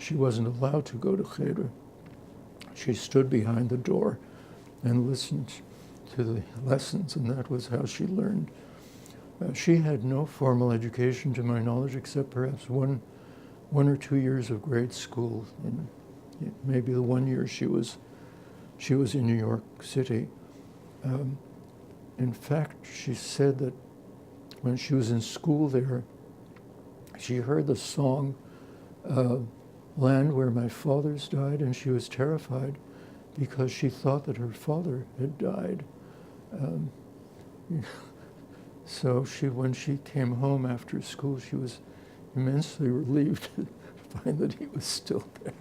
she wasn't allowed to go to Kheyder. She stood behind the door and listened to the lessons, and that was how she learned. She had no formal education, to my knowledge, except perhaps one or 2 years of grade school. And maybe the 1 year she was in New York City. In fact, she said that when she was in school there, she heard the song "Land Where My Fathers Died," and she was terrified because she thought that her father had died. So when she came home after school, she was immensely relieved to find that he was still there.